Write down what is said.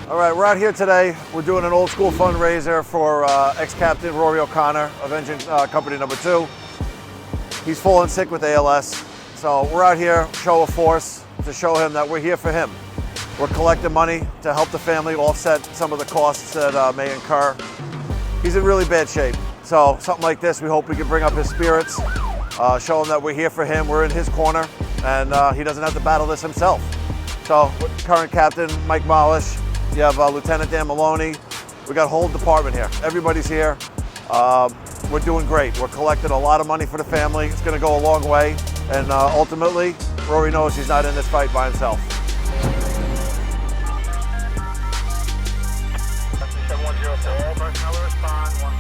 All right, we're out here today. We're doing an old school fundraiser for ex-captain Rory O'Connor of Engine Company Number 2. He's fallen sick with ALS. So we're out here, show of force, to show him that we're here for him. We're collecting money to help the family offset some of the costs that may incur. He's in really bad shape. So something like this, we hope we can bring up his spirits, show him that we're here for him, we're in his corner, and he doesn't have to battle this himself. So current captain, Mike Molish, you have Lieutenant Dan Maloney. We got a whole department here. Everybody's here. We're doing great. We're collecting a lot of money for the family. It's going to go a long way. And ultimately, Rory knows he's not in this fight by himself. 710 to all personnel respond.